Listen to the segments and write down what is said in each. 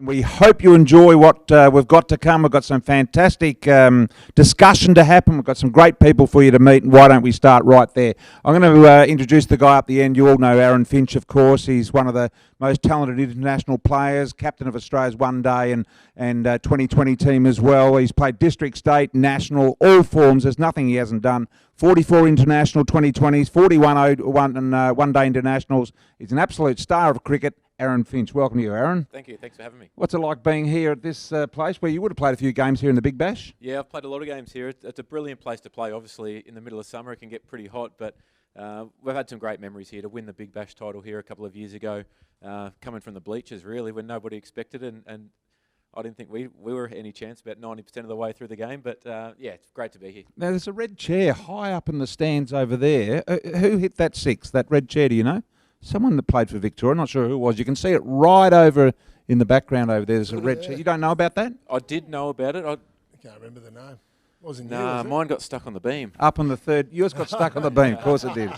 We hope you enjoy what we've got to come. We've got some fantastic discussion to happen. We've got some great people for you to meet, and why don't we start right there? I'm going to introduce the guy up the end. You all know Aaron Finch, of course. He's one of the most talented international players, captain of Australia's one day and 2020 team as well. He's played district, state, national, all forms. There's nothing he hasn't done. 44 international 2020s, 41 one-day internationals. He's an absolute star of cricket. Aaron Finch. Welcome to you, Aaron. Thank you. Thanks for having me. What's it like being here at this place where you would have played a few games here in the Big Bash? Yeah, I've played a lot of games here. It's a brilliant place to play. Obviously, in the middle of summer, it can get pretty hot, but we've had some great memories here. To win the Big Bash title here a couple of years ago, coming from the bleachers, really, when nobody expected it, and I didn't think we were any chance about 90% of the way through the game, but yeah, it's great to be here. Now, there's a red chair high up in the stands over there. Who hit that six, that red chair, do you know? Someone that played for Victoria, I'm not sure who it was. You can see it right over in the background over there. There's a red chair. You don't know about that? I did know about it. I can't remember the name. Wasn't you, Nah, was it? mine got stuck on the beam. Up on the third. Yours got stuck on the beam. Of course it did.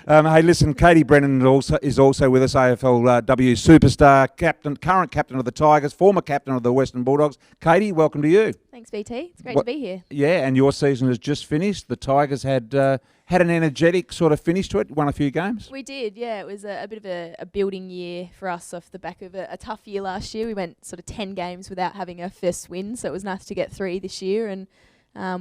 Hey, listen, Katie Brennan is also with us, AFLW superstar, current captain of the Tigers, former captain of the Western Bulldogs. Katie, welcome to you. Thanks, BT. It's great to be here. Yeah, and your season has just finished. The Tigers had an energetic sort of finish to it, won a few games. We did, yeah. It was a bit of a building year for us off the back of a tough year last year. We went sort of 10 games without having a first win, so it was nice to get 3 this year, and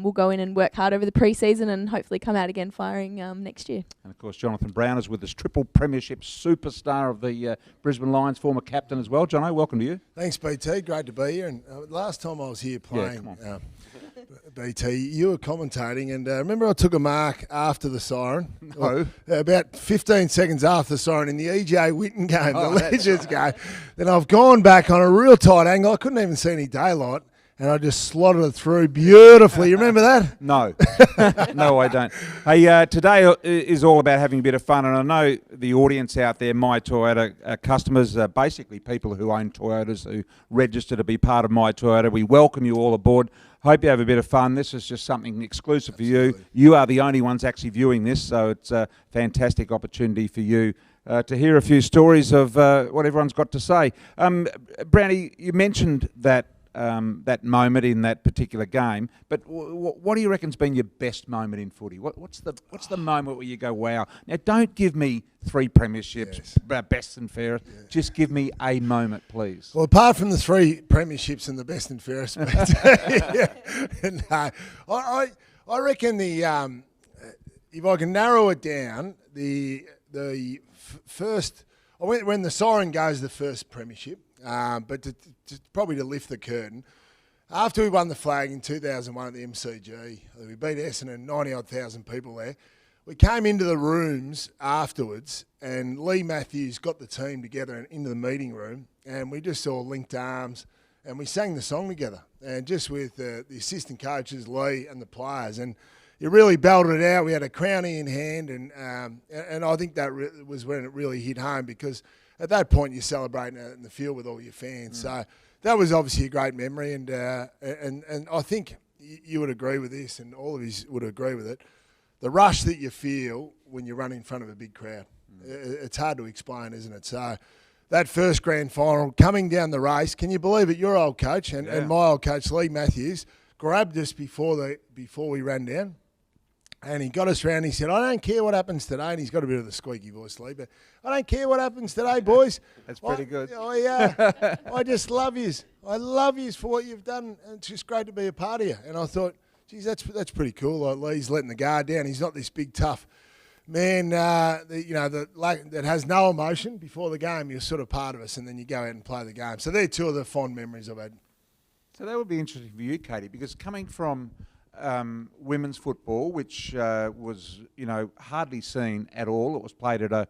we'll go in and work hard over the pre-season and hopefully come out again firing next year. And, of course, Jonathan Brown is with us, triple premiership superstar of the Brisbane Lions, former captain as well. Jono, welcome to you. Thanks, BT. Great to be here. And last time I was here playing, BT, you were commentating, and remember I took a mark after the siren? No. About 15 seconds after the siren in the EJ Witten game, the Legends game. Then I've gone back on a real tight angle. I couldn't even see any daylight. And I just slotted it through beautifully. You remember that? No. No, I don't. Hey, today is all about having a bit of fun, and I know the audience out there, myToyota customers, basically people who own Toyotas, who register to be part of myToyota. We welcome you all aboard. Hope you have a bit of fun. This is just something exclusive for you. You are the only ones actually viewing this, so it's a fantastic opportunity for you to hear a few stories of what everyone's got to say. Brownie, you mentioned that moment in that particular game, but what do you reckon's been your best moment in footy? What's the moment where you go, wow? Now, don't give me 3 premierships, best and fairest. Yeah. Just give me a moment, please. Well, apart from the 3 premierships and the best and fairest, no, I reckon if I can narrow it down, the first when the siren goes, the first premiership. But probably to lift the curtain, after we won the flag in 2001 at the MCG, we beat Essendon, 90-odd thousand people there. We came into the rooms afterwards, and Lee Matthews got the team together and into the meeting room, and we just all linked arms, and we sang the song together, and just with the assistant coaches, Lee, and the players, and it really belted it out. We had a crownie in hand, and I think that was when it really hit home, because at that point, you're celebrating in the field with all your fans. So that was obviously a great memory, and I think you would agree with this, and all of you would agree with it. The rush that you feel when you run in front of a big crowd, it's hard to explain, isn't it? So that first grand final, coming down the race, can you believe it? Your old coach and my old coach, Lee Matthews, grabbed us before we ran down. And he got us round. He said, "I don't care what happens today." And he's got a bit of the squeaky voice, Lee, but I don't care what happens today, boys. That's pretty good. I just love yous. I love yous for what you've done. And it's just great to be a part of you. And I thought, geez, that's pretty cool. Like Lee's letting the guard down. He's not this big tough man, that has no emotion before the game. You're sort of part of us, and then you go out and play the game. So they're 2 of the fond memories I've had. So that would be interesting for you, Katie, because coming from women's football, which was, hardly seen at all. It was played at a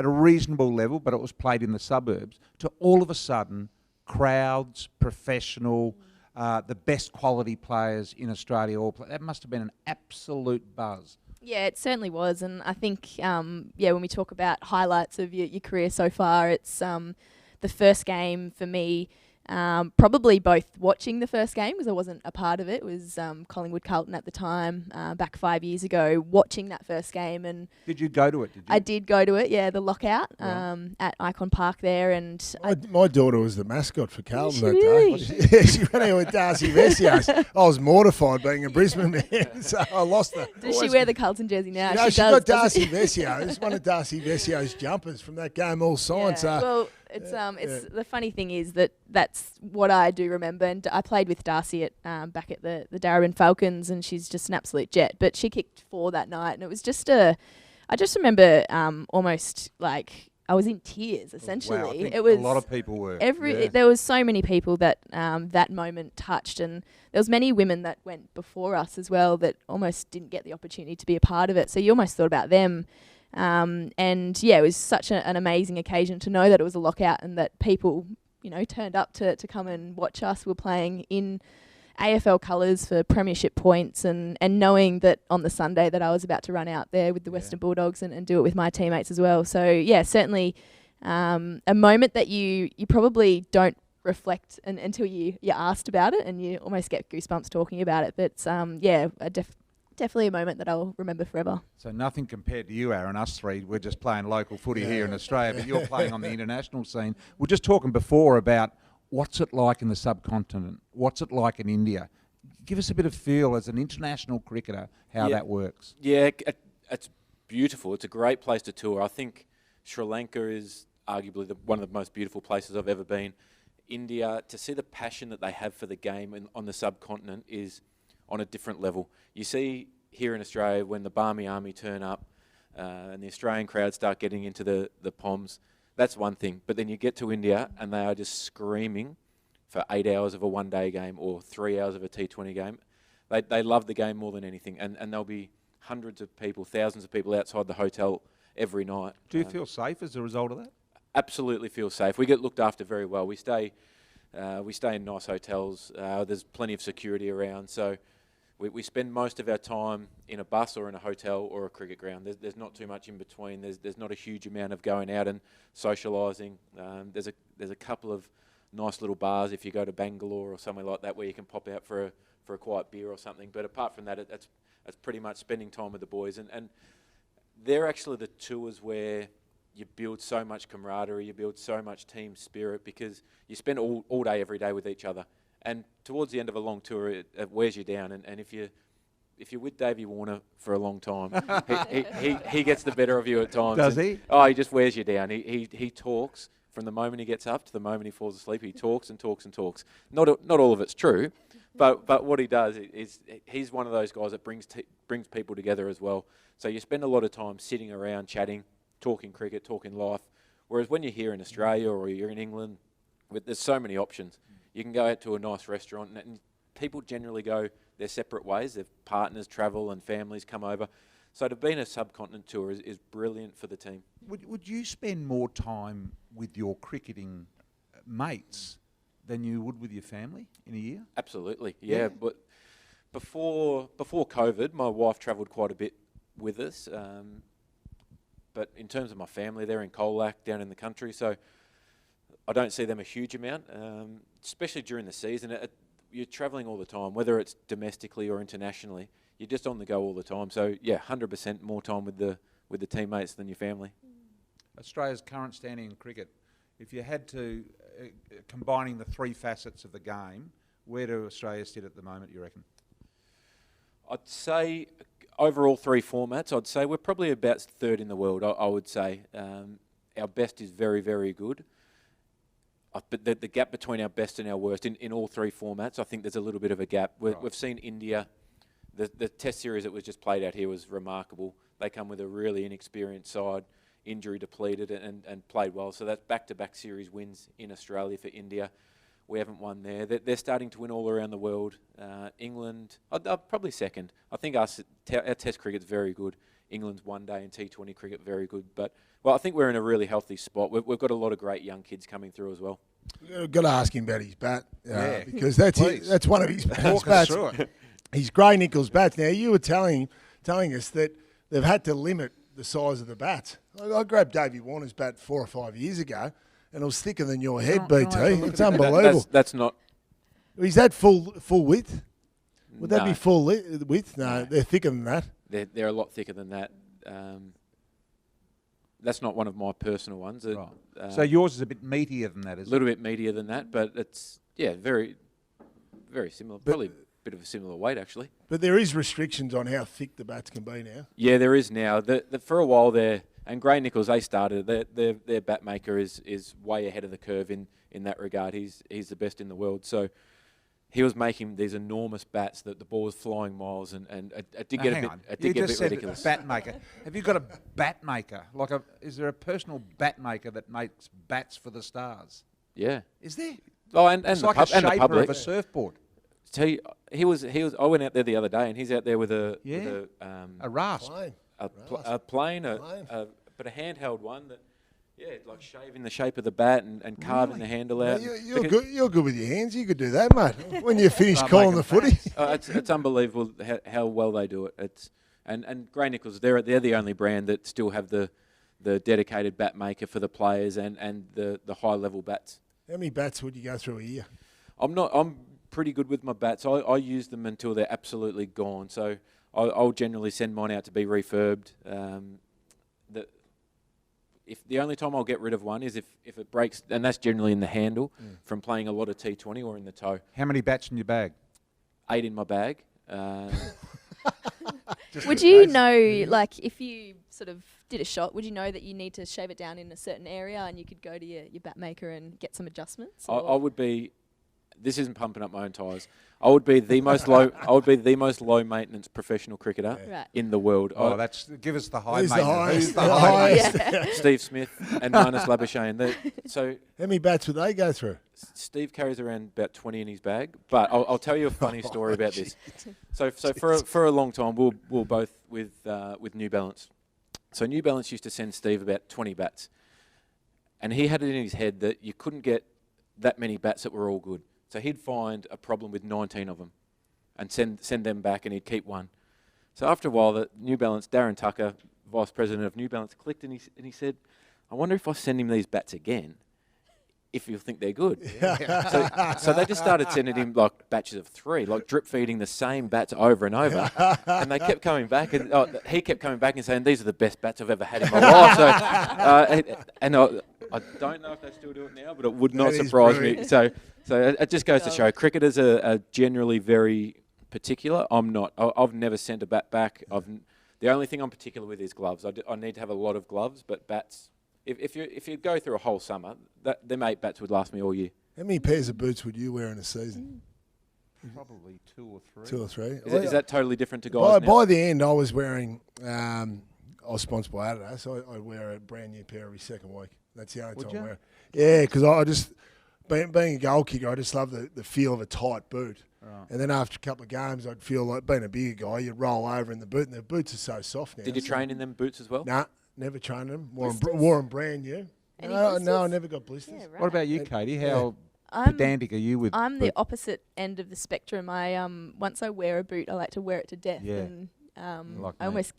reasonable level, but it was played in the suburbs. To all of a sudden, crowds, professional, the best quality players in Australia all play. That must have been an absolute buzz. Yeah, it certainly was, and I think when we talk about highlights of your career so far, it's the first game for me. Probably both watching the first game, because I wasn't a part of it. It was Collingwood Carlton at the time, back 5 years ago, watching that first game. And Did you go to it? Did you? I did go to it, yeah, the lockout Right. at Icon Park there. And My daughter was the mascot for Carlton she that really? day. Yeah, she went out with Darcy Vesios. I was mortified being a Brisbane man, so I lost her. does she wear the Carlton jersey now? No, she does, got doesn't Darcy Vesios, one of Darcy Vesios' jumpers from that game all signed. Yeah. So Well, it's the funny thing is that's what I do remember, and I played with Darcy at back at the Darabin Falcons, and she's just an absolute jet. But she kicked 4 that night, and it was just I just remember almost like I was in tears. Essentially, Wow, I think it was a lot of people were. There was so many people that that moment touched, and there was many women that went before us as well that almost didn't get the opportunity to be a part of it. So you almost thought about them. And yeah, it was such an amazing occasion to know that it was a lockout and that people, turned up to come and watch us. We're playing in AFL colours for premiership points, and knowing that on the Sunday that I was about to run out there with the Western Bulldogs and do it with my teammates as well. So yeah, certainly a moment that you probably don't reflect until you're asked about it, and you almost get goosebumps talking about it. But definitely a moment that I'll remember forever. So nothing compared to you, Aaron. Us three, we're just playing local footy here in Australia, but you're playing on the international scene. We're just talking before about what's it like in the subcontinent? What's it like in India? Give us a bit of feel as an international cricketer how that works. Yeah, it's beautiful. It's a great place to tour. I think Sri Lanka is arguably one of the most beautiful places I've ever been. India, to see the passion that they have for the game on the subcontinent is on a different level. You see here in Australia when the Barmy Army turn up and the Australian crowd start getting into the Poms, that's one thing. But then you get to India and they are just screaming for 8 hours of a one-day game or 3 hours of a T20 game. They love the game more than anything, and there'll be hundreds of people, thousands of people outside the hotel every night. Do you feel safe as a result of that? Absolutely feel safe. We get looked after very well. We stay in nice hotels. There's plenty of security around, so we spend most of our time in a bus or in a hotel or a cricket ground. There's not too much in between. There's not a huge amount of going out and socialising. There's a couple of nice little bars if you go to Bangalore or somewhere like that where you can pop out for a quiet beer or something. But apart from that, that's pretty much spending time with the boys. And they're actually the tours where you build so much camaraderie, you build so much team spirit, because you spend all day, every day with each other. And towards the end of a long tour, it wears you down. And if you're with Davey Warner for a long time, he gets the better of you at times. Does he? Oh, he just wears you down. He talks from the moment he gets up to the moment he falls asleep. He talks and talks and talks. Not all of it's true, but what he does is he's one of those guys that brings people together as well. So you spend a lot of time sitting around chatting, talking cricket, talking life. Whereas when you're here in Australia or you're in England, there's so many options. You can go out to a nice restaurant, and people generally go their separate ways. Their partners travel and families come over. So to be in a subcontinent tour is brilliant for the team. Would you spend more time with your cricketing mates than you would with your family in a year? Absolutely, yeah. But before COVID, my wife travelled quite a bit with us. But in terms of my family, they're in Colac, down in the country, so I don't see them a huge amount, especially during the season. You're travelling all the time, whether it's domestically or internationally. You're just on the go all the time. So, yeah, 100% more time with the teammates than your family. Australia's current standing in cricket, if you had to, combining the three facets of the game, where do Australia sit at the moment, you reckon? I'd say, over all three formats, I'd say we're probably about third in the world, I would say. Our best is very, very good. But the gap between our best and our worst in all three formats, I think there's a little bit of a gap. We've seen India, the test series that was just played out here was remarkable. They come with a really inexperienced side, injury depleted, and played well. So that's back-to-back series wins in Australia for India. We haven't won there. They're starting to win all around the world. England, probably second. I think our test cricket's very good. England's one day and T20 cricket very good. But, well, I think we're in a really healthy spot. We've got a lot of great young kids coming through as well. We've got to ask him about his bat, because that's one of his bats. His Grey Nichols bats. Now, you were telling us that they've had to limit the size of the bats. I grabbed Davey Warner's bat 4 or 5 years ago, and it was thicker than your head, Can I BT. have a look It's at that? unbelievable. That's not. Is that full width? Would that no, be full width? No, they're thicker than that. They're a lot thicker than that. That's not one of my personal ones. Right. So yours is a bit meatier than that, a is little bit meatier than that, but it's very, very similar. Probably a bit of a similar weight actually. But there is restrictions on how thick the bats can be now. Yeah, there is now. For a while there, and Gray Nichols, they started. Their bat maker is way ahead of the curve in that regard. He's the best in the world. So he was making these enormous bats that the ball was flying miles, and it did get a bit ridiculous. Bat maker. Have you got a bat maker? Is there a personal bat maker that makes bats for the stars? Yeah. Is there? Oh, and It's the like pub, a and the shaper public. of a surfboard. Tell you, he was. I went out there the other day, and he's out there with a A rasp. Plane. a plane, but a handheld one that, like shaving the shape of the bat and carving the handle out. You're good. You're good with your hands. You could do that, mate. When you finish Start calling making the footy. It's unbelievable how well they do it. It's and Gray Nichols, they're the only brand that still have the dedicated bat maker for the players and the high level bats. How many bats would you go through a year? I'm pretty good with my bats. I use them until they're absolutely gone. So I'll generally send mine out to be refurbed. If the only time I'll get rid of one is if it breaks, and that's generally in the handle from playing a lot of T20 or in the toe. How many bats in your bag? 8 in my bag. Would you know, like, if you sort of did a shot, would you know that you need to shave it down in a certain area and you could go to your bat maker and get some adjustments? I would be. This isn't pumping up my own tyres. I would be the most low. I would be the most low maintenance professional cricketer Right. in the world. Oh, give us the high Who's the maintenance. highest? Who's the The highest? highest. Steve Smith and Marnus Labuschagne. So How many bats would they go through? Steve carries around about 20 in his bag. But I'll tell you a funny story about this. So for a long time, we were both with New Balance. So New Balance used to send Steve about 20 bats, and he had it in his head that you couldn't get that many bats that were all good. So he'd find a problem with 19 of them and send them back, and he'd keep one. So after a while, the New Balance, Darren Tucker, Vice President of New Balance, clicked and he said, I wonder if I send him these bats again, if you'll think they're good. So they just started sending him like batches of 3, like drip feeding the same bats over and over. And they kept coming back, and he kept coming back and saying, these are the best bats I've ever had in my life. So, I don't know if they still do it now, but it would not That is surprise me. brilliant. So it just goes to show, cricketers are generally very particular. I'm not. I've never sent a bat back. The only thing I'm particular with is gloves. I need to have a lot of gloves, but bats. If you go through a whole summer, them 8 bats would last me all year. How many pairs of boots would you wear in a season? Probably 2 or 3. 2 or 3. Is that totally different to guys now? By the end, I was wearing. I was sponsored by Adidas, so I wear a brand new pair every second week. That's the only Would time I you? wear it. Yeah, because I just being a goal kicker, I just love the feel of a tight boot. Right. And then after a couple of games, I'd feel like being a bigger guy, you'd roll over in the boot, and the boots are so soft now. Did you train in them boots as well? Nah, never trained them. Wore Blisters? them brand new. Any No, blisters? I never got blisters. Yeah, right. What about you, Katie? How I'm pedantic are you with I'm the boot? opposite end of the spectrum. I once I wear a boot, I like to wear it to death, Yeah. and Like I me. almost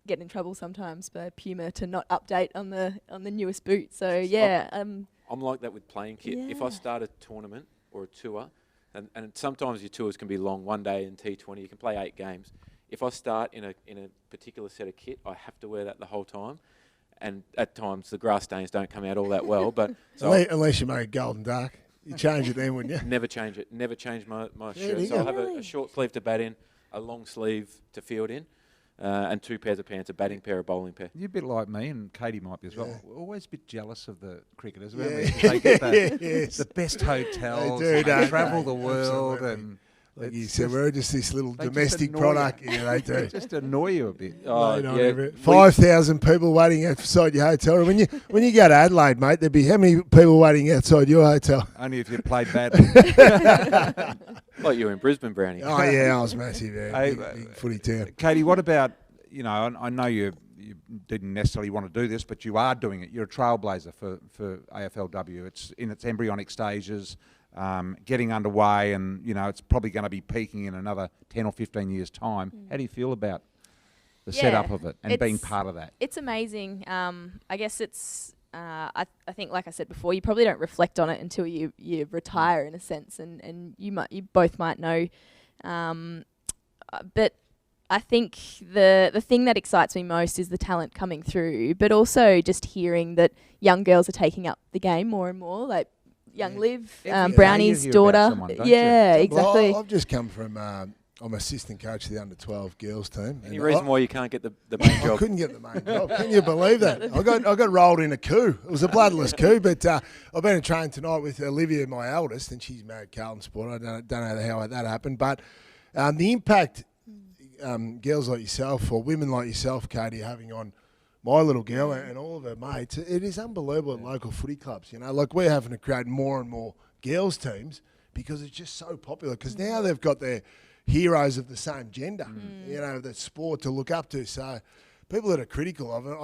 get in trouble sometimes by Puma to not update on the newest boot. So yeah, I'm like that with playing kit. If I Yeah. start a tournament or a tour, and sometimes your tours can be long, one day in T20, you can play 8 games. If I start in a particular set of kit, I have to wear that the whole time. And at times the grass stains don't come out all that well, but so Unless you make it golden dark. You change it then, wouldn't you? never change it. Never change my Yeah, shirt. do So I'll you? have a Really? short sleeve to bat in, a long sleeve to field in, and 2 pairs of pants, a batting pair, a bowling pair. You're a bit like me, and Katie might be as well. Yeah. We're always a bit jealous of the cricketers, Yeah. aren't we? 'Cause they get Yes. the best hotels, They do, don't travel they? the world, Absolutely. and Like you it's said, just- we're just this little they just domestic annoy product. you. Yeah, they they do. just annoy you a bit. Oh, Mate, on yeah. every- 5,000 people waiting outside your hotel room. When you go to Adelaide, mate, there'd be how many people waiting outside your hotel? Only if you played badly. Like you in Brisbane, Brownie. Oh yeah, I was massive. Yeah, Hey, big footy town. Katie, what about, I know you didn't necessarily want to do this, but you are doing it. You're a trailblazer for AFLW. It's in its embryonic stages, getting underway, and, it's probably going to be peaking in another 10 or 15 years' time. How do you feel about the Yeah, setup of it and being it's- part of that? it's amazing. I guess it's I think, like I said before, you probably don't reflect on it until you retire, in a sense, and you both might know. But I think the thing that excites me most is the talent coming through, but also just hearing that young girls are taking up the game more and more, like young Liv, Brownie's daughter. Yeah, exactly. Well, I've just come from... I'm assistant coach of the under-12 girls team. Any reason why you can't get the main job? I couldn't get the main job. Can you believe that? I got rolled in a coup. It was a bloodless coup, but I've been in training tonight with Olivia, my eldest, and she's married Carlton Sport. I don't know how that happened, but the impact girls like yourself or women like yourself, Katie, are having on my little girl and all of her mates, it is unbelievable at local footy clubs. You know, like we're having to create more and more girls teams because it's just so popular. Because now they've got their heroes of the same gender, you know, the sport to look up to. So people that are critical of it,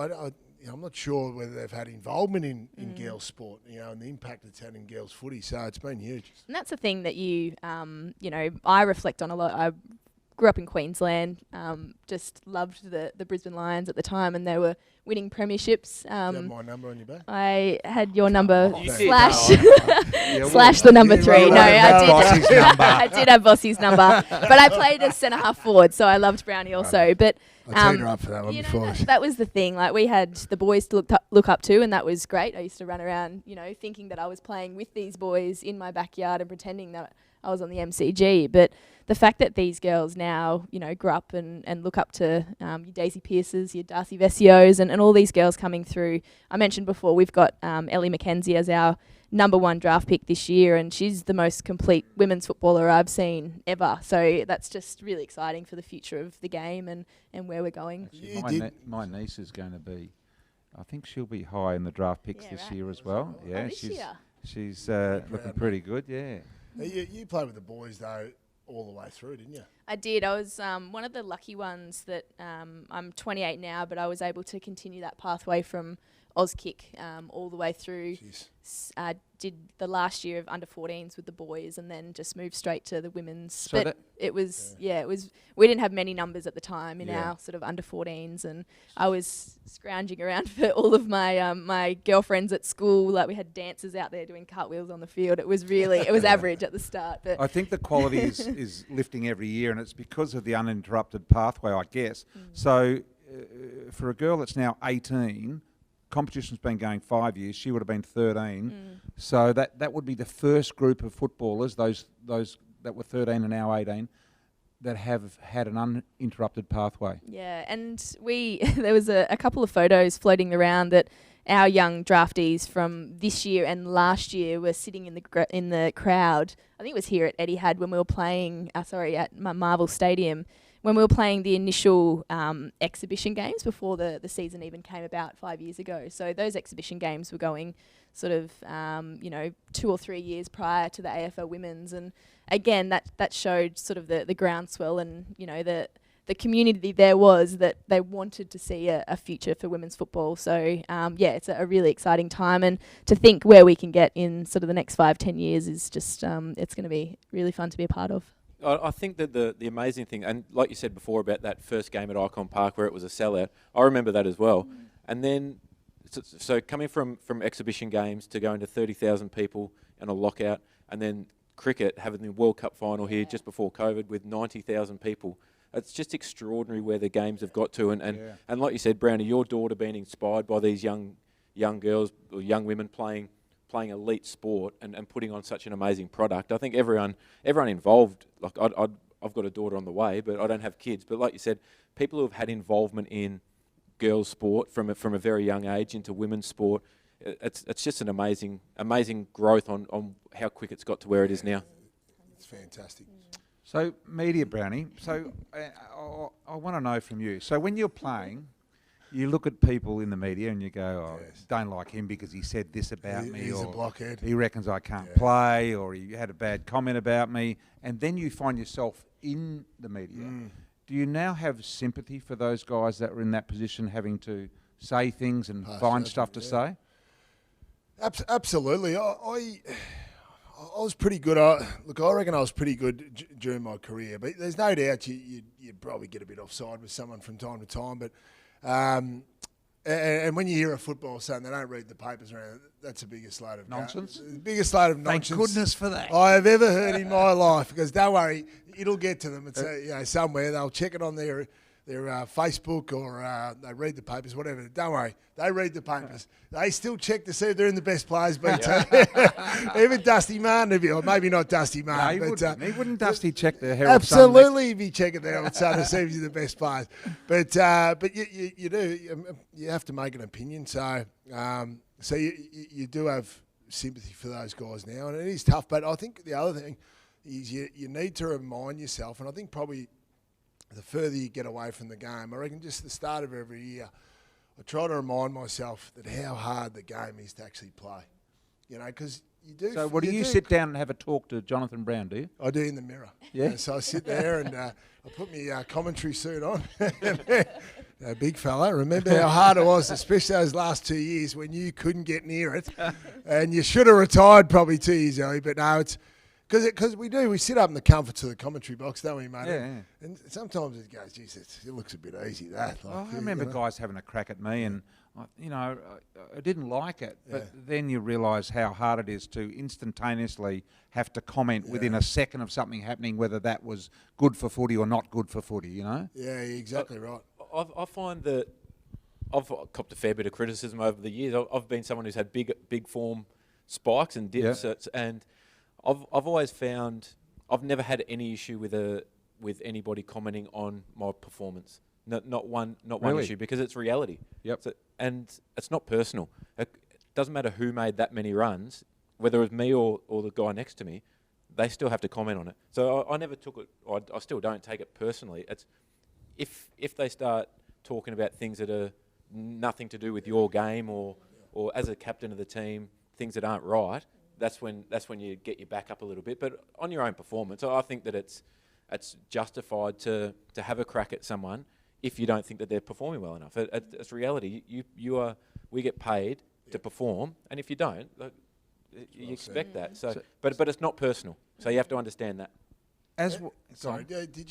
I'm not sure whether they've had involvement in girls' sport, you know, and the impact it's had in girls' footy. So it's been huge. And that's the thing that you know, I reflect on a lot. I grew up in Queensland, just loved the Brisbane Lions at the time, and they were winning premierships. Do you have my number on your back? I had your number slash slash the number 3. No, I did. Number. I did have Bossie's number, but I played as centre half forward, so I loved Brownie also. But I teed her up for that one you before. know, that was the thing. Like, we had the boys to look up to, and that was great. I used to run around, you know, thinking that I was playing with these boys in my backyard and pretending that I was on the MCG. But the fact that these girls now, you know, grow up and look up to your Daisy Pearces, your Darcy Vessios, and all these girls coming through. I mentioned before, we've got Ellie McKenzie as our number 1 draft pick this year, and she's the most complete women's footballer I've seen ever. So that's just really exciting for the future of the game and where we're going. My niece is going to be, I think she'll be high in the draft picks this year as well. Yeah, she's looking pretty good, yeah. You played with the boys, though, all the way through, didn't you? I did. I was one of the lucky ones that I'm 28 now, but I was able to continue that pathway from Auskick all the way through. Did the last year of under 14s with the boys, and then just moved straight to the women's. So but it was we didn't have many numbers at the time in our sort of under 14s, and I was scrounging around for all of my my girlfriends at school. Like, we had dancers out there doing cartwheels on the field. It was average at the start, but I think the quality is lifting every year, and it's because of the uninterrupted pathway, I guess. So for a girl that's now 18. Competition's been going 5 years. She would have been 13. So that would be the first group of footballers, those that were 13 and now 18, that have had an uninterrupted pathway. Yeah, and there was a couple of photos floating around that our young draftees from this year and last year were sitting in the crowd. I think it was here at Etihad when we were playing. At Marvel Stadium. When we were playing the initial exhibition games before the season even came about 5 years ago. So those exhibition games were going sort of, 2 or 3 years prior to the AFL Women's. And again, that showed sort of the groundswell and, you know, the community there was that they wanted to see a future for women's football. So, it's a really exciting time. And to think where we can get in sort of the next 5-10 years is just, it's going to be really fun to be a part of. I think that the amazing thing, and like you said before about that first game at Icon Park where it was a sellout, I remember that as well. And then, so coming from exhibition games to going to 30,000 people and a lockout, and then cricket having the World Cup final here just before COVID with 90,000 people. It's just extraordinary where the games have got to. And like you said, Brownie, your daughter being inspired by these young girls or young women playing elite sport and putting on such an amazing product. I think everyone involved, like I've got a daughter on the way, but I don't have kids. But like you said, people who have had involvement in girls' sport from a very young age into women's sport, it's just an amazing growth on how quick it's got to where it is now. It's fantastic. So, media, Brownie, so I want to know from you. So when you're playing, you look at people in the media and you go, don't like him because he said this about me. He's or a blockhead. He reckons I can't play, or he had a bad comment about me. And then you find yourself in the media. Do you now have sympathy for those guys that were in that position having to say things and find stuff to say? Absolutely. I was pretty good. Look, I reckon I was pretty good during my career, but there's no doubt you'd probably get a bit offside with someone from time to time. But And when you hear a football saying they don't read the papers around, that's the biggest load of Nonsense. The biggest load of Thank nonsense. goodness for that. I have ever heard in my life. Because don't worry, it'll get to them. It's somewhere they'll check it on their Facebook or they read the papers, whatever. Don't worry, they read the papers. They still check to see if they're in the best players. But even Dusty Martin, or maybe not Dusty Martin, He wouldn't Dusty check the Herald Sun absolutely be checking the Herald Sun to see if he's the best players. But you do you have to make an opinion. So you do have sympathy for those guys now, and it is tough. But I think the other thing is you need to remind yourself, and I think probably the further you get away from the game, I reckon just the start of every year, I try to remind myself that how hard the game is to actually play. You know, because you do. So, do you sit down and have a talk to Jonathan Brown? Do you? I do in the mirror. Yeah. So I sit there and I put my commentary suit on. Big fella, remember how hard it was, especially those last 2 years when you couldn't get near it, and you should have retired probably 2 years early. But no, it's. Because we sit up in the comforts of the commentary box, don't we, mate? Yeah. And sometimes it goes, geez, it looks a bit easy, that. Like, I remember guys having a crack at me, and I didn't like it. But then you realise how hard it is to instantaneously have to comment within a second of something happening, whether that was good for footy or not good for footy. You know? Yeah, exactly right. I find that I've copped a fair bit of criticism over the years. I've been someone who's had big form spikes and dips, and I've always found I've never had any issue with anybody commenting on my performance. Not one issue, because it's reality. Yep. So, and it's not personal. It doesn't matter who made that many runs, whether it was me or the guy next to me. They still have to comment on it. So I never took it. I still don't take it personally. It's if they start talking about things that are nothing to do with your game or as a captain of the team, things that aren't right. That's when you get your back up a little bit. But on your own performance, I think that it's justified to have a crack at someone if you don't think that they're performing well enough. It's reality. We get paid to perform, and if you don't, you expect that. So, but it's not personal. So you have to understand that. Sorry, did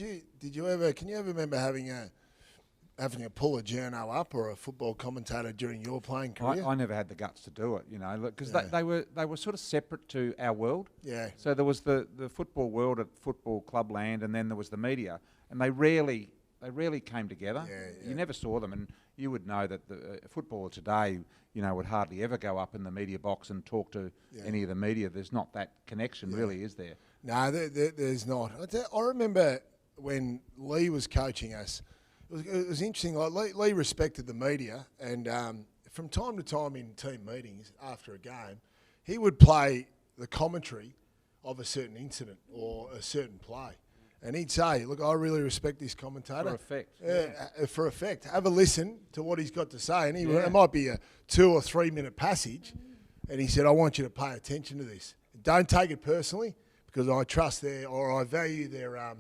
you ever? Can you ever remember having a pull a journo up or a football commentator during your playing career? I never had the guts to do it, because they were sort of separate to our world. Yeah. So there was the football world at football club land, and then there was the media, and they rarely came together. Yeah. You never saw them, and you would know that the footballer today, would hardly ever go up in the media box and talk to any of the media. There's not that connection, really, is there? No, there's not. I remember when Lee was coaching us. It was interesting. Like Lee respected the media, and from time to time in team meetings after a game, he would play the commentary of a certain incident or a certain play, and he'd say, "Look, I really respect this commentator For effect. For effect. Have a listen to what he's got to say." And it might be a 2 or 3 minute passage, and he said, "I want you to pay attention to this. Don't take it personally, because I trust I value their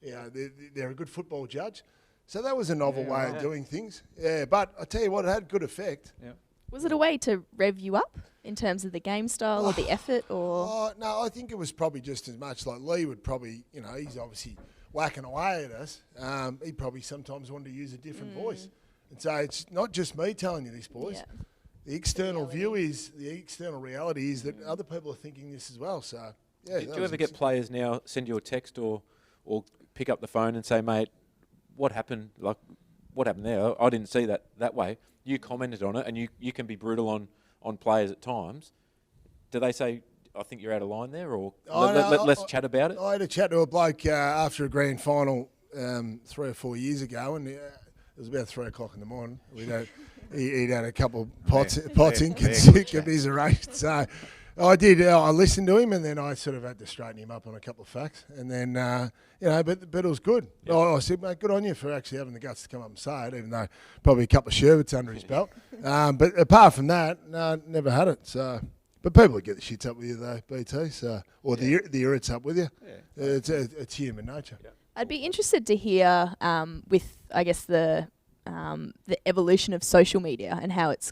they're a good football judge." So that was a novel way of doing things. Yeah, but I tell you what, it had good effect. Yeah. Was it a way to rev you up in terms of the game style or the effort, or? No, I think it was probably just as much like Lee would probably, he's obviously whacking away at us. He probably sometimes wanted to use a different voice. And so it's not just me telling you this, boys. Yeah. The external the external reality is that other people are thinking this as well. So, yeah. Do you ever get players now send you a text or pick up the phone and say, "Mate, what happened? Like, what happened there? I didn't see that way." You commented on it, and you can be brutal on players at times. Do they say, "I think you're out of line there," or let's chat about it? I had a chat to a bloke after a grand final 3 or 4 years ago, and it was about 3 o'clock in the morning. He'd had a couple of pots in commiseration. So I did. I listened to him, and then I sort of had to straighten him up on a couple of facts. And then, but it was good. Yep. I said, "Mate, good on you for actually having the guts to come up and say it," even though probably a couple of sherbets under his belt. But apart from that, no, never had it. So, but people get the shits up with you though, BT. So, or the irrits up with you. Yeah. It's human nature. Yeah. I'd be interested to hear with, I guess, the evolution of social media and how it's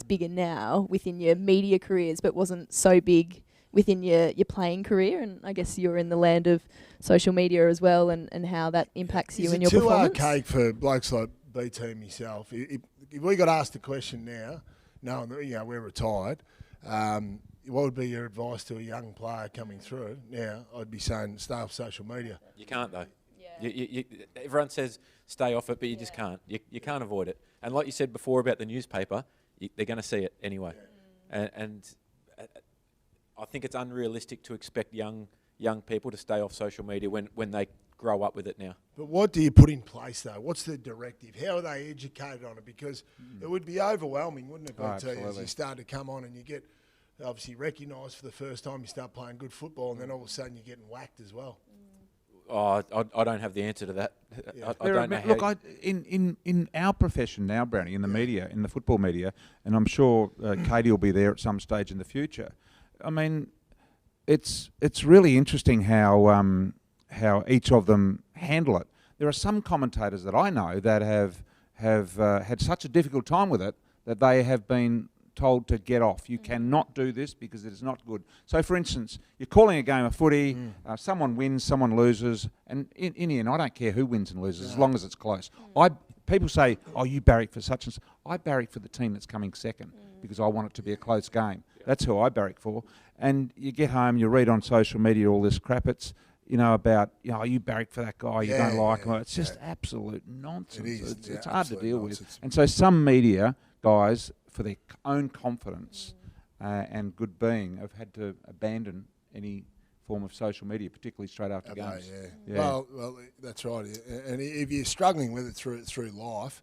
bigger now within your media careers, but wasn't so big within your playing career. And I guess you're in the land of social media as well, and how that impacts you in your performance. It's too archaic for blokes like BT and myself. if we got asked the question now, knowing that we're retired, what would be your advice to a young player coming through? Now, I'd be saying stay off social media. You can't though. Yeah. Everyone says stay off it, but you just can't. You can't avoid it. And like you said before about the newspaper, they're going to see it anyway. And I think it's unrealistic to expect young people to stay off social media when they grow up with it now. But what do you put in place, though? What's the directive? How are they educated on it? Because it would be overwhelming, wouldn't it, as you start to come on and you get obviously recognised for the first time, you start playing good football, and then all of a sudden you're getting whacked as well. Oh, I don't have the answer to that. Yeah. I don't know how. Look, in our profession now, Brownie, in the media, in the football media, and I'm sure Katie will be there at some stage in the future. I mean, it's really interesting how each of them handle it. There are some commentators that I know that have had such a difficult time with it that they have been told to get off. You cannot do this because it is not good. So, for instance, you're calling a game of footy, someone wins, someone loses, and in the end, I don't care who wins and loses as long as it's close. People say, oh, you barrack for such and such. I barrack for the team that's coming second because I want it to be a close game. That's who I barrack for. And you get home, you read on social media all this crap. It's, about, you barrack for that guy, you don't like him. It's just absolute nonsense. It is. It's hard to deal nonsense. with. And so some media guys, for their own confidence and good being, have had to abandon any form of social media, particularly straight after games. Yeah. Well, that's right. And if you're struggling with it through life,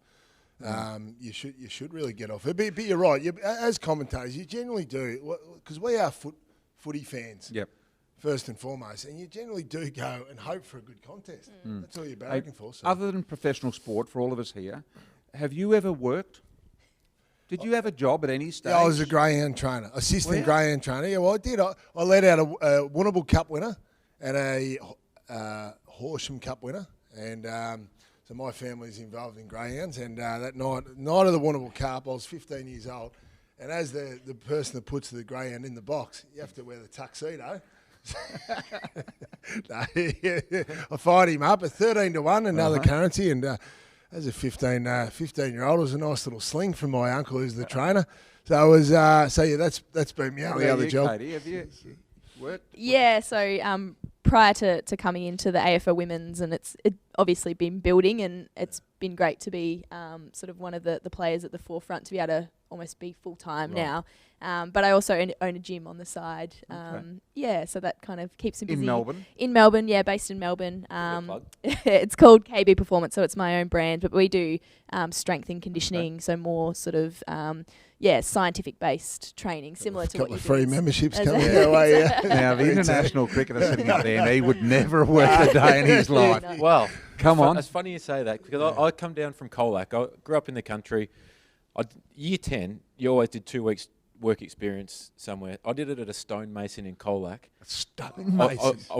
you should really get off it. But you're right. As commentators, you generally do, because we are footy fans. Yep. First and foremost, and you generally do go and hope for a good contest. That's all you're barracking for. So. Other than professional sport, for all of us here, have you ever worked? Did you have a job at any stage? Yeah, I was a greyhound trainer, assistant greyhound trainer. Yeah, well, I did. I led out a Winnable Cup winner and a Horsham Cup winner, and so my family's involved in greyhounds. And that night of the Winnable Cup, I was 15 years old, and as the person that puts the greyhound in the box, you have to wear the tuxedo. I fired him up at 13-1, another currency, and as a 15-year-old, it was a nice little sling from my uncle, who's the trainer. So it was, that's been my only other job. Katie, have you worked? Yeah, so prior to coming into the AFL Women's, and it's obviously been building, and it's been great to be sort of one of the players at the forefront to be able to almost be full-time now. But I also own a gym on the side. So that kind of keeps me busy. In Melbourne? In Melbourne, yeah, based in Melbourne. It's called KB Performance, so it's my own brand, but we do strength and conditioning, so more sort of, scientific-based training, similar to what you do. A couple of free memberships coming our way. Now, the international cricketer sitting up there, and he would never work a day in his life. No. Well, Come on. It's funny you say that because I come down from Colac. I grew up in the country. Year 10, you always did 2 weeks work experience somewhere. I did it at a stonemason in Colac. Stonemason. I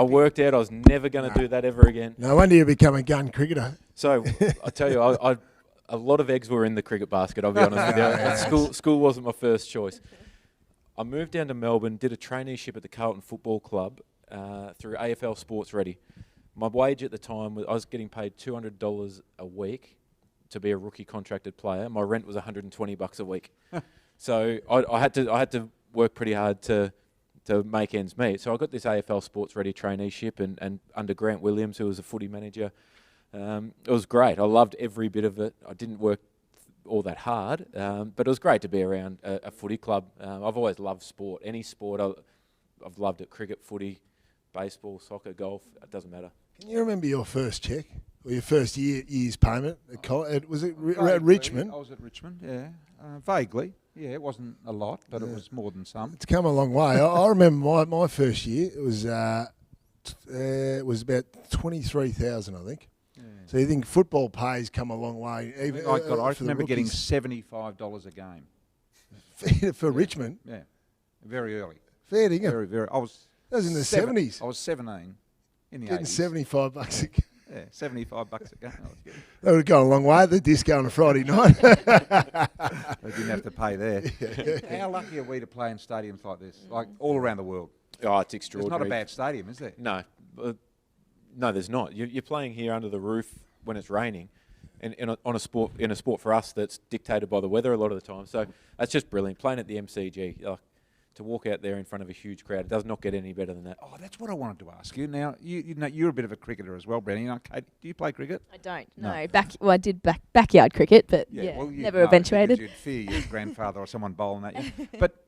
worked out I was never going to do that ever again. No wonder you become a gun cricketer. So I tell you, a lot of eggs were in the cricket basket, I'll be honest with you. School wasn't my first choice. I moved down to Melbourne, did a traineeship at the Carlton Football Club through AFL Sports Ready. My wage at the time, I was getting paid $200 a week to be a rookie contracted player. My rent was $120 a week. So I had to work pretty hard to make ends meet. So I got this AFL Sports Ready traineeship and under Grant Williams, who was a footy manager. It was great. I loved every bit of it. I didn't work all that hard, but it was great to be around a footy club. I've always loved sport. Any sport, I've loved it. Cricket, footy, baseball, soccer, golf, it doesn't matter. Can you remember your first check or your first year's payment? Was it at Richmond? I was at Richmond, yeah. Vaguely. Yeah, it wasn't a lot, but it was more than some. It's come a long way. I remember my first year. It was about 23,000, I think. Yeah. So you think football pays come a long way? Even I remember getting $75 a game for Richmond. Yeah, very early. Fair dinkum. Very, very. That was in the 70s. I was 17 in the getting 80s. $75 a game. Yeah, $75 a game. That would have gone a long way at the disco on a Friday night. They didn't have to pay there. How lucky are we to play in stadiums like this, like all around the world? Oh, it's extraordinary. It's not a bad stadium, is there? No, no, there's not. You're playing here under the roof when it's raining, on a sport for us that's dictated by the weather a lot of the time. So that's just brilliant. Playing at the MCG, to walk out there in front of a huge crowd, it does not get any better than that. Oh, that's what I wanted to ask you. Now, you know, you're a bit of a cricketer as well, Brennan. You know, Kate, do you play cricket? I don't. No. I did backyard cricket, but Well, never eventuated. You'd fear your grandfather or someone bowling at you. But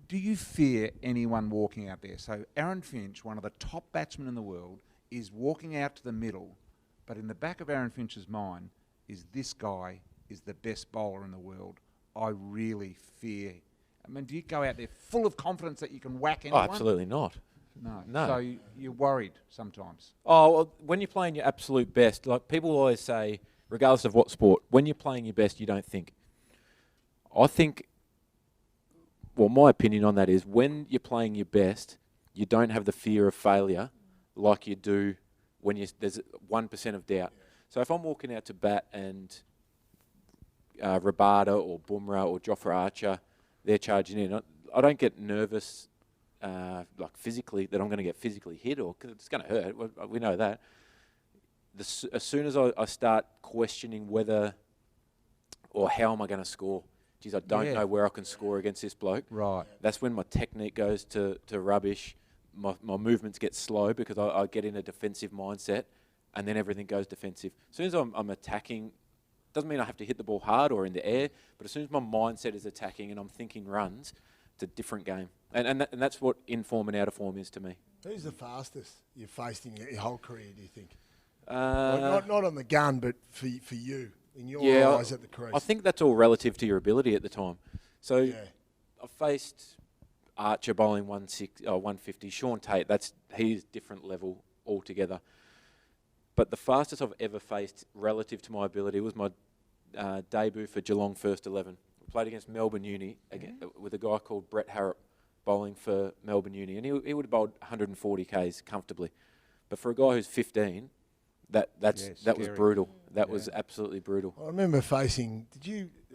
do you fear anyone walking out there? So Aaron Finch, one of the top batsmen in the world, is walking out to the middle, but in the back of Aaron Finch's mind is this guy is the best bowler in the world. I really fear. I mean, do you go out there full of confidence that you can whack anyone? Oh, absolutely not. No. So you're worried sometimes. Oh, well, when you're playing your absolute best, like people always say, regardless of what sport, when you're playing your best, you don't think. I think, well, my opinion on that is when you're playing your best, you don't have the fear of failure like you do when there's 1% of doubt. So if I'm walking out to bat and Rabada or Bumrah or Jofra Archer, they're charging in, I don't get nervous like physically, that I'm going to get physically hit or cause it's going to hurt. We know that. As soon as I start questioning whether or how am I going to score, geez, I don't know where I can score against this bloke. Right. That's when my technique goes to rubbish. My movements get slow because I get in a defensive mindset, and then everything goes defensive. As soon as I'm attacking, doesn't mean I have to hit the ball hard or in the air, but as soon as my mindset is attacking and I'm thinking runs, it's a different game. And that's what in form and out of form is to me. Who's the fastest you've faced in your whole career, do you think? Not on the gun, but for you, in your eyes at the crease. I think that's all relative to your ability at the time. So I faced Archer bowling 150. Sean Tate, he's different level altogether. But the fastest I've ever faced relative to my ability was my debut for Geelong First 11. We played against Melbourne Uni with a guy called Brett Harrop bowling for Melbourne Uni, and he would have bowled 140 Ks comfortably. But for a guy who's 15, that was brutal. That was absolutely brutal. I remember facing.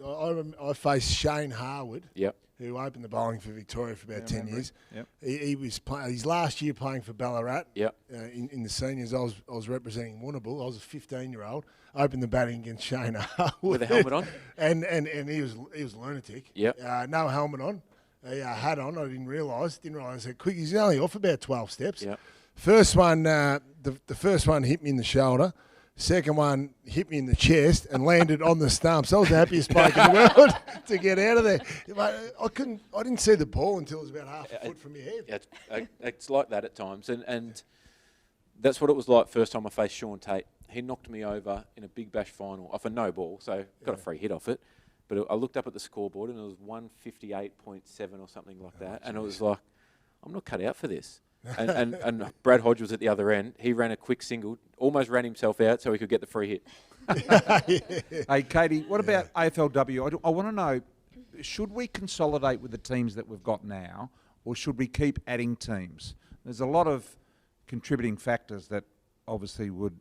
I faced Shane Harwood. Yep. Who opened the bowling for Victoria for about 10 years. Yep. He was playing his last year playing for Ballarat. Yep. In the seniors, I was representing Warrnambool. I was a 15-year-old. Opened the batting against Shane Harwood With a helmet on. and he was lunatic. Yep. No helmet on. A hat on. I didn't realise how quick. He's only off about 12 steps. Yep. First one, the first one hit me in the shoulder. Second one hit me in the chest and landed on the stumps. I was the happiest bloke in the world to get out of there. I didn't see the ball until it was about half a foot from your head. It's like that at times, and that's what it was like first time I faced Sean Tate. He knocked me over in a Big Bash final off a no ball, so got a free hit off it. But I looked up at the scoreboard and it was 158.7 or something like that, and it was like, I'm not cut out for this. And Brad Hodge was at the other end. He ran a quick single, almost ran himself out so he could get the free hit. Hey, Katie, what about AFLW? I want to know, should we consolidate with the teams that we've got now, or should we keep adding teams? There's a lot of contributing factors that obviously would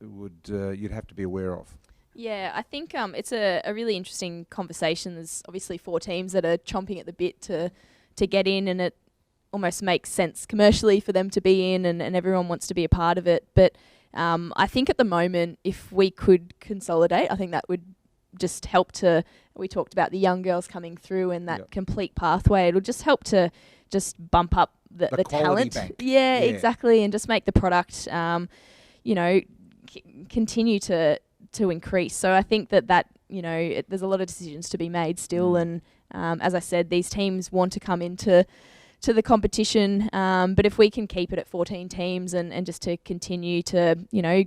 you'd have to be aware of. Yeah, I think it's a really interesting conversation. There's obviously 4 teams that are chomping at the bit to get in, and it almost makes sense commercially for them to be in, and everyone wants to be a part of it. But I think at the moment, if we could consolidate, I think that would just help to, we talked about the young girls coming through and that complete pathway. It'll just help to just bump up the talent. Bank. Yeah, exactly. And just make the product, continue to increase. So I think that there's a lot of decisions to be made still. And as I said, these teams want to come into the competition, but if we can keep it at 14 teams and just to continue to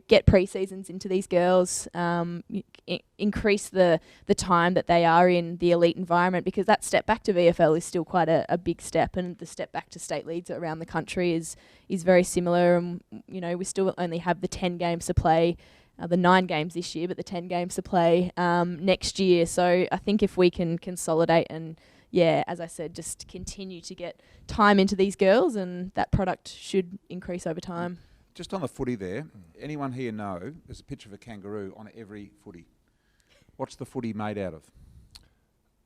get pre-seasons into these girls, increase the time that they are in the elite environment, because that step back to VFL is still quite a big step, and the step back to state leagues around the country is very similar. And we still only have the 10 games to play, the 9 games this year, but the 10 games to play next year. So I think if we can consolidate and as I said, just continue to get time into these girls, and that product should increase over time. Just on the footy there, anyone here know there's a picture of a kangaroo on every footy? What's the footy made out of?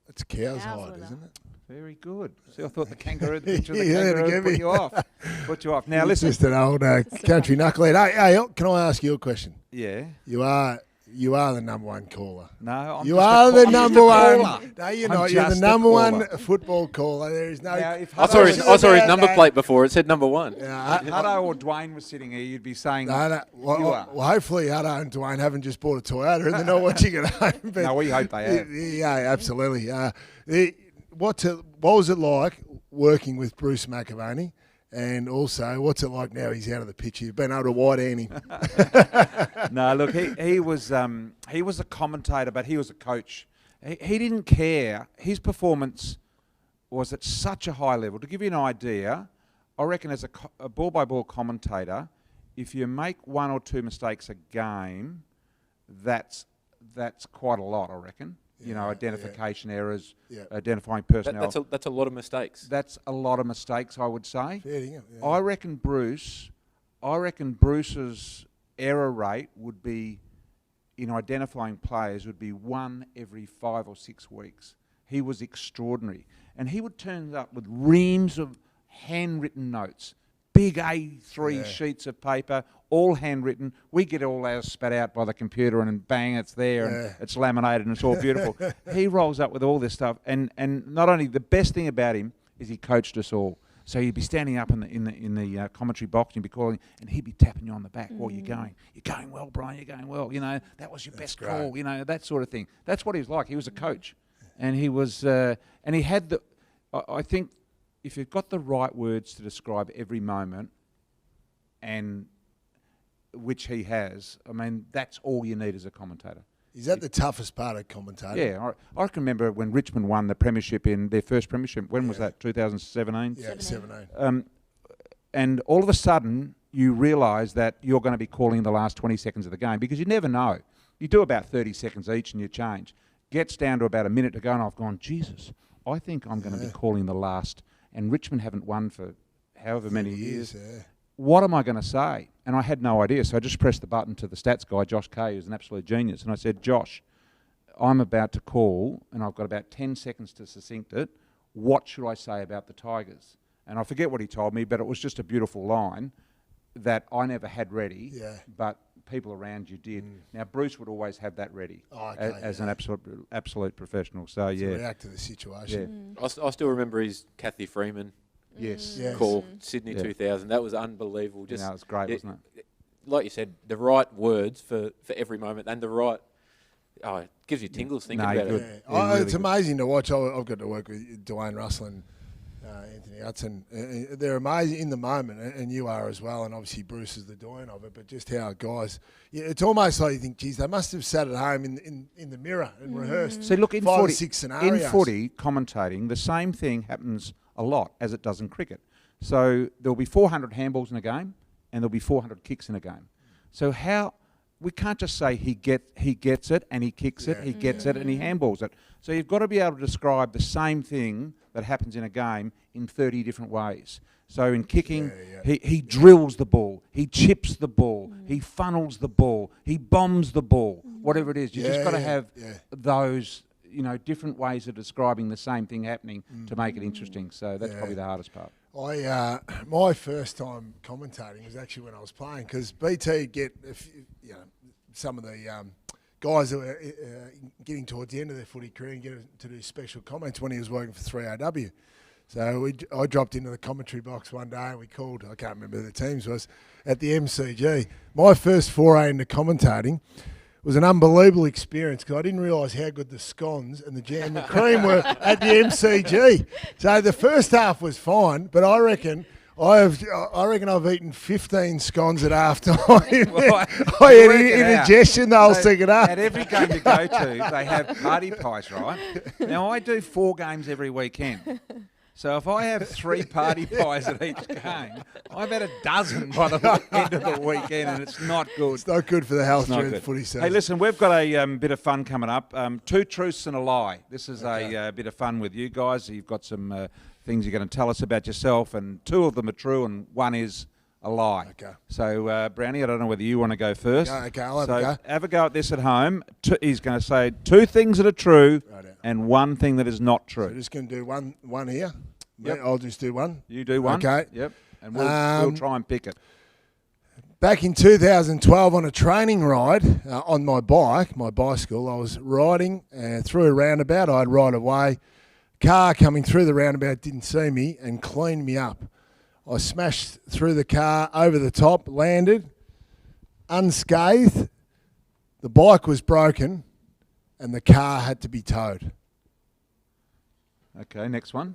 It's cow's hide, isn't it? Very good. See, I thought the kangaroo, the picture of the kangaroo put you off. Put you off. Now listen. Just an old country knucklehead. Hey, can I ask you a question? Yeah. You are You are the number one caller. No, I'm You just are a the I'm just number a one. caller. No, you're I'm not. You're the just a number one caller. football caller. There is no. Now, if I saw his about number that. plate before. It said number 1. Yeah, Hutto or Dwayne was sitting here, you'd be saying, no. Well, you are. well, hopefully Hutto and Dwayne haven't just bought a Toyota and they're not watching at home. But no, we hope they have. Yeah, absolutely. What was it like working with Bruce McAvaney? And also, what's it like now he's out of the picture? You've been able to wide-hand him. No, look, he was a commentator, but he was a coach. He didn't care. His performance was at such a high level. To give you an idea, I reckon as a ball-by-ball commentator, if you make 1 or 2 mistakes a game, that's quite a lot, I reckon. Identification errors, identifying personnel. That's a lot of mistakes. That's a lot of mistakes, I would say. Fair dinkum, yeah. I reckon Bruce's error rate would be, in identifying players, would be 1 every 5 or 6 weeks. He was extraordinary. And he would turn up with reams of handwritten notes, big A3 sheets of paper, all handwritten. We get all ours spat out by the computer and bang, it's there and it's laminated and it's all beautiful. He rolls up with all this stuff. And not only, the best thing about him is he coached us all. So you'd be standing up in the commentary box and you'd be calling, and he'd be tapping you on the back. Well, you're going well, Brian. You're going well. That was your best call. That sort of thing. That's what he was like. He was a coach, and he was, and he had the. I think if you've got the right words to describe every moment, and which he has, I mean, that's all you need as a commentator. Is that the toughest part of commentating? Yeah, I can remember when Richmond won the premiership in their first premiership. When was that? 2017? Yeah, 17. And all of a sudden, you realise that you're going to be calling the last 20 seconds of the game because you never know. You do about 30 seconds each and you change. Gets down to about a minute to go and I've gone, Jesus, I think I'm going to be calling the last. And Richmond haven't won for however many years. What am I going to say? And I had no idea, so I just pressed the button to the stats guy, Josh Kay, who's an absolute genius, and I said, Josh, I'm about to call, and I've got about 10 seconds to succinct it. What should I say about the Tigers? And I forget what he told me, but it was just a beautiful line that I never had ready, but people around you did. Now, Bruce would always have that ready as an absolute professional. So, to react to the situation. I still remember his Kathy Freeman call, Sydney 2000. That was unbelievable. Just it was great, wasn't it? Like you said, the right words for every moment and the right... Oh, it gives you tingles thinking about it. Yeah, it's amazing to watch. I've got to work with Dwayne Russell and Anthony Hudson. They're amazing in the moment, and you are as well, and obviously Bruce is the doyen of it, but just how guys... Yeah, it's almost like you think, geez, they must have sat at home in the mirror and rehearsed See, look, in 5 footy, or 6 scenarios. In footy, commentating, the same thing happens a lot as it does in cricket. So there'll be 400 handballs in a game, and there'll be 400 kicks in a game. So how... We can't just say he gets it and he kicks it, he gets it and he handballs it. So you've got to be able to describe the same thing that happens in a game in 30 different ways. So in kicking, he drills the ball, he chips the ball, he funnels the ball, he bombs the ball, whatever it is. You just got to have those, different ways of describing the same thing happening to make it interesting. So that's probably the hardest part. My first time commentating was actually when I was playing, because BT get some of the guys that were getting towards the end of their footy career and get to do special comments when he was working for 3AW. So I dropped into the commentary box one day and we called, I can't remember who the teams was, at the MCG. My first foray into commentating was an unbelievable experience because I didn't realise how good the scones and the jam and cream were at the MCG. So the first half was fine, but I reckon I've eaten 15 scones at half time. Well, I had indigestion the whole second half. At every game you go to, they have party pies, right? Now, I do 4 games every weekend. So if I have 3 party pies at each game, I've had a dozen by the end of the weekend, and it's not good. It's not good for the health during the footy season. Hey, listen, we've got a bit of fun coming up. 2 truths and a lie. This is a bit of fun with you guys. You've got some things you're going to tell us about yourself, and 2 of them are true, and 1 is a lie. Okay. So, Brownie, I don't know whether you want to go first. Okay, I'll have a go. Have a go at this at home. He's going to say 2 things that are true and 1 thing that is not true. So just going to do one here. Yep. I'll just do one. You do one. Okay. Yep. And we'll try and pick it. back in 2012 on a training ride on my bicycle, I was riding through a roundabout. I'd ride away. Car coming through the roundabout didn't see me and cleaned me up. I smashed through the car, over the top, landed, unscathed. The bike was broken and the car had to be towed. Okay, next one.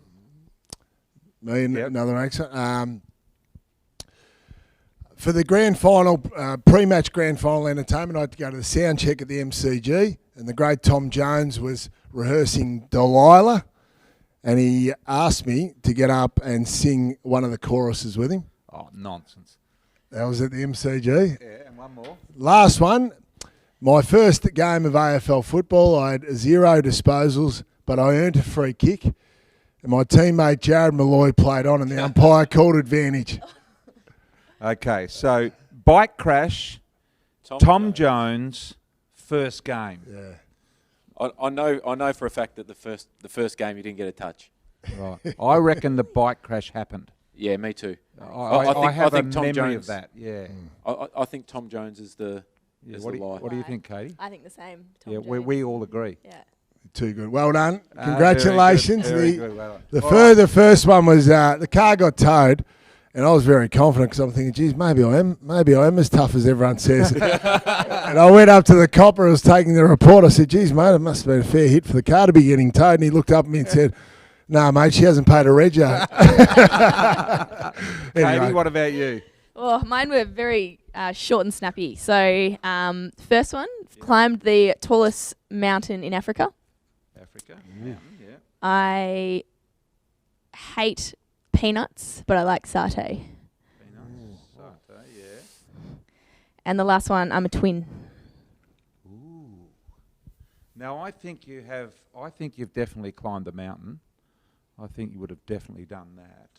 Me and another excellent. For the grand final, pre-match grand final entertainment, I had to go to the sound check at the MCG, and the great Tom Jones was rehearsing Delilah, and he asked me to get up and sing one of the choruses with him. Oh, nonsense. That was at the MCG. Yeah, and one more. Last one, my first game of AFL football, I had 0 disposals, but I earned a free kick, and my teammate Jared Malloy played on, and the umpire called advantage. Okay, so bike crash, Tom Jones, first game. Yeah. I know for a fact that the first game you didn't get a touch. Right. I reckon the bike crash happened. Yeah, me too. I have think a Tom memory Jones, of that. Yeah. I think Tom Jones is the lie. What do you think, Katie? I think the same. Tom Yeah, Jones. we all agree. Yeah. Too good. Well done. Congratulations. Very good. Well done. The first one was the car got towed, and I was very confident because I'm thinking, geez, maybe I am as tough as everyone says. And I went up to the copper who was taking the report. I said, geez, mate, it must have been a fair hit for the car to be getting towed. And he looked up at me and said, no, mate, she hasn't paid a rego. Anyway. Katie, what about you? Well, mine were very short and snappy. So, first one, climbed the tallest mountain in Africa. Africa. Mm. Yeah. I hate peanuts, but I like satay. Yeah. And the last one, I'm a twin. Ooh. Now I think you've definitely climbed the mountain. I think you would have definitely done that.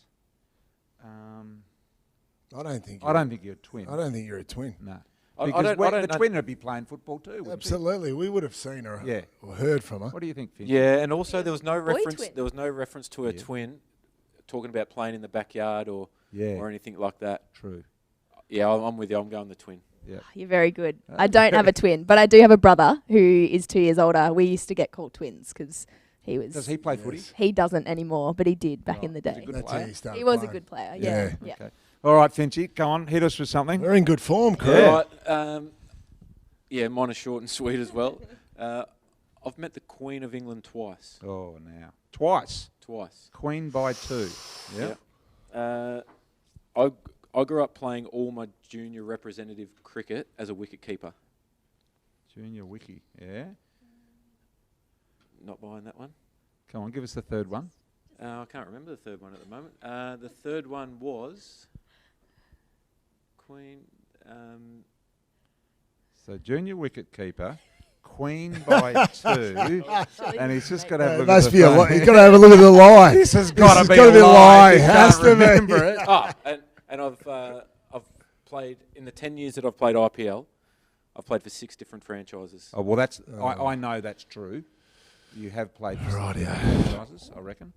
I don't think you're a twin. I don't think you're a twin. No. I Because don't the know. twin would be playing football too, wouldn't Absolutely. We would have seen her Yeah. or heard from her. she? What do you think, Finch? Yeah, and also there was no Boy reference. twin. There was no reference to a Yeah. twin talking about playing in the backyard or anything like that. True. Yeah, I'm with you. I'm going the twin. Yeah. You're very good. I don't have a twin, but I do have a brother who is 2 years older. We used to get called twins because he was. Does he play footy? He doesn't anymore, but he did back in the he's a day. good That's player. how you started He was a playing. good player. Yeah. Yeah. Okay. All right, Finchy, go on, hit us with something. We're in good form, crew. Yeah. Right, yeah, mine are short and sweet as well. I've met the Queen of England twice. Oh, now twice. Queen by 2. Yeah. I grew up playing all my junior representative cricket as a wicket keeper. Junior wiki. Yeah. Not buying that one. Come on, give us the third one. I can't remember the third one at the moment. The third one was Queen. So junior wicket keeper, Queen by 2, and he's just got to have a look Must at be the a phone. lie. You've got to have a look at the lie. This has got to be gotta a be a lie. lie. He Has can't to be. remember it. And I've played in the 10 years that I've played IPL. I've played for 6 different franchises. Oh well, I know that's true. You have played for some Rightio. franchises, I reckon.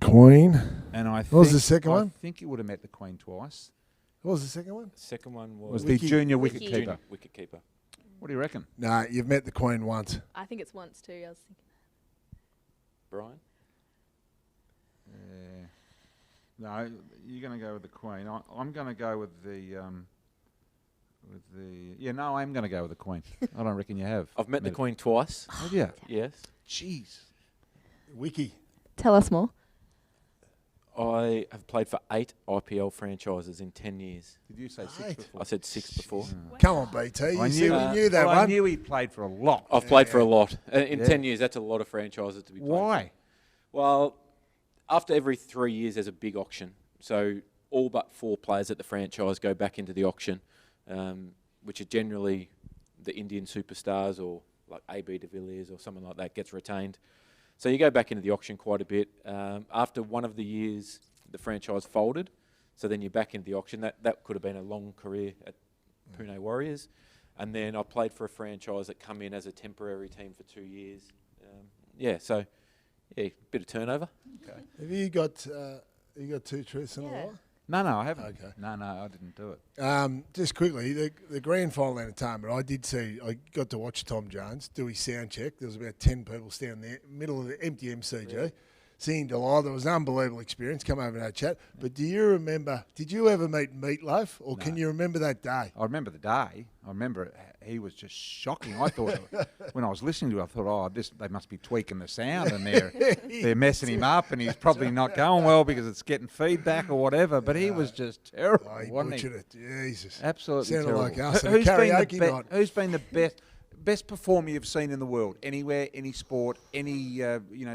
Queen. And I What was the second I one? think you would have met the Queen twice. What was the second one? Second one Was was the Wiki. junior Wiki. wicket keeper? junior wicket keeper. What do you reckon? No, you've met the Queen once. I think it's once too. I was thinking. Brian. No, you're going to go with the Queen. I'm going to go with the. No, I'm going to go with the Queen. I don't reckon you have. I've met the Queen twice. Have you? Yes. Jeez. Wiki. Tell us more. I have played for 8 IPL franchises in 10 years. Did you say 6 Eight. before? I said 6 before. Come on, BT. You see, we knew that I one. knew he played for a lot. I've played for a lot. In Yeah. 10 years, that's a lot of franchises to be playing. Why? Well, after every 3 years, there's a big auction. So all but 4 players at the franchise go back into the auction, which are generally the Indian superstars or like AB de Villiers or someone like that gets retained. So you go back into the auction quite a bit. After one of the years, the franchise folded. So then you're back into the auction. That could have been a long career at Pune Warriors. And then I played for a franchise that come in as a temporary team for 2 years. Bit of turnover. Okay. Have you got 2 truths and a lie? No, I haven't. Okay. No, I didn't do it. Just quickly, the grand final entertainment, I got to watch Tom Jones do his sound check. There was about 10 people standing there, middle of the empty MCG. Yeah. Singing Delilah. It was an unbelievable experience. Come over and have a chat. But do you remember, did you ever meet Meatloaf, or can you remember that day? I remember the day. I remember he was just shocking. I thought, when I was listening to it, I thought, they must be tweaking the sound and they're messing him up and he's probably not going well because it's getting feedback or whatever. But he was just terrible, He wasn't butchered he? it. Jesus. Absolutely Sounded terrible. like us at a karaoke night. Who's been the best performer you've seen in the world? Anywhere, any sport, any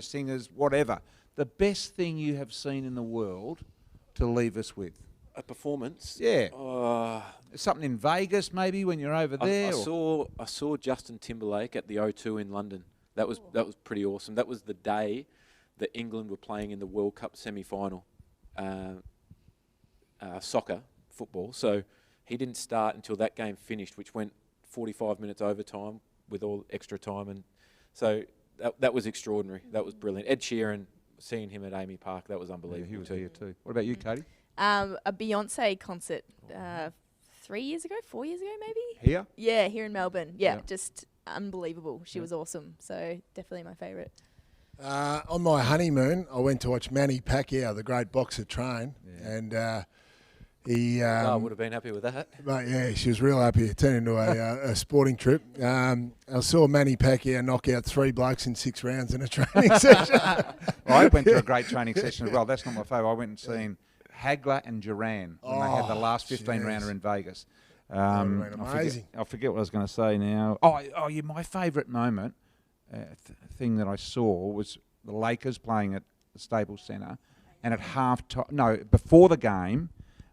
singers, whatever. The best thing you have seen in the world to leave us with? A performance? Yeah. Something in Vegas maybe when you're over there? I saw Justin Timberlake at the O2 in London. That was pretty awesome. That was the day that England were playing in the World Cup semi-final, football. So he didn't start until that game finished, which went 45 minutes overtime with all extra time. And so that was extraordinary. That was brilliant. Ed Sheeran, seeing him at Amy Park, that was unbelievable. Yeah, he was here too. What about you, Katie? A Beyonce concert 4 years ago maybe? Here? Yeah, here in Melbourne. Yeah, Yeah. just unbelievable. She was awesome. So definitely my favourite. On my honeymoon, I went to watch Manny Pacquiao, the great boxer, train. Yeah. And he... I would have been happy with that. But yeah, she was real happy. It turned into a sporting trip. I saw Manny Pacquiao knock out 3 blokes in 6 rounds in a training session. I went to a great training session as well. That's not my favourite. I went and seen Hagler and Duran when they had the last 15 rounder in Vegas. Been amazing. I forget what I was going to say now. Yeah, my favourite moment, thing that I saw was the Lakers playing at the Staples Centre, and at before the game,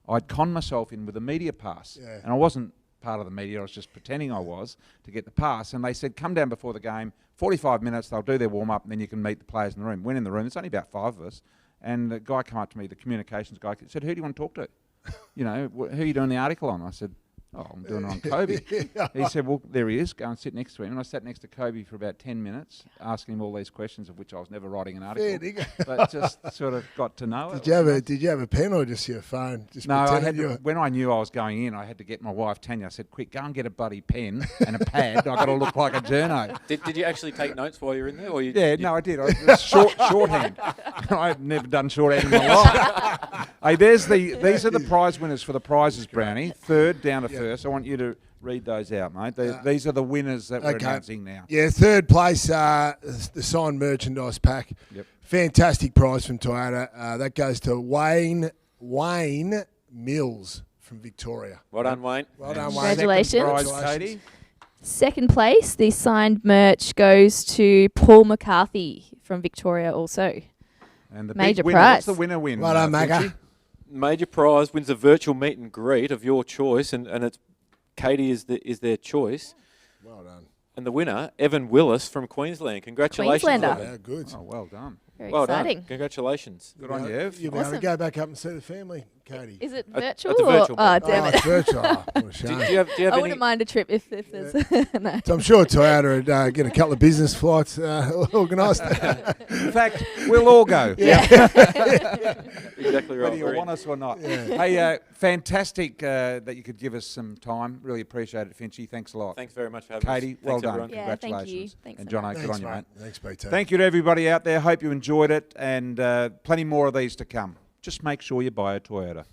I'd conned myself in with a media pass, and I wasn't part of the media. I was just pretending I was to get the pass, and they said, come down before the game, 45 minutes, they'll do their warm-up, and then you can meet the players in the room. Went in the room, there's only about 5 of us, and the guy came up to me, the communications guy, said, who do you want to talk to? Who are you doing the article on? I said, I'm doing it on Kobe. He said, well, there he is, go and sit next to him. And I sat next to Kobe for about 10 minutes, asking him all these questions, of which I was never writing an article. But just sort of got to know it. Did you have a pen or just your phone? Just no, when I knew I was going in, I had to get my wife, Tanya. I said, quick, go and get a bloody pen and a pad. I've got to look like a journo. Did you actually take notes while you were in there? Or I did. It was shorthand. I've never done shorthand in my life. Hey, these are the prize winners for the prizes, Brownie. Third down to first. I want you to read those out, mate. These are the winners that we're announcing now. Yeah, third place, the signed merchandise pack. Yep. Fantastic prize from Toyota. That goes to Wayne Mills from Victoria. Well done, Wayne. Well done, Wayne. Congratulations. Second prize, Katie. Second place, the signed merch goes to Paul McCarthy from Victoria also. And the Major big winner, prize. what's the winner win? Well done, Magga. Finchy? Major prize wins a virtual meet and greet of your choice, and it's Katie is their choice. Well done. And the winner, Evan Willis from Queensland. Congratulations, Queenslander. Evan. Yeah, good. Oh, well done. Very Well exciting. done. Congratulations. Good on you, Ev. You'll be able to Awesome. go back up and see the family, Katie. Is it It's virtual? a virtual Oh, meet. damn it. It's virtual. What a Do shame. you have I any? wouldn't mind a trip if there's no. So I'm sure Toyota would get a couple of business flights organised. In fact, we'll all go. Exactly right. Whether you want us or not. Hey, fantastic that you could give us some time. Really appreciate it, Finchy. Thanks a lot. Thanks very much for having us. Katie, well Thanks, done. everyone. Yeah, thank you. Congratulations. Thanks and so Jono, much. good on you, mate. Thanks, BT. Thank you to everybody out there. Hope you enjoyed it, and plenty more of these to come. Just make sure you buy a Toyota.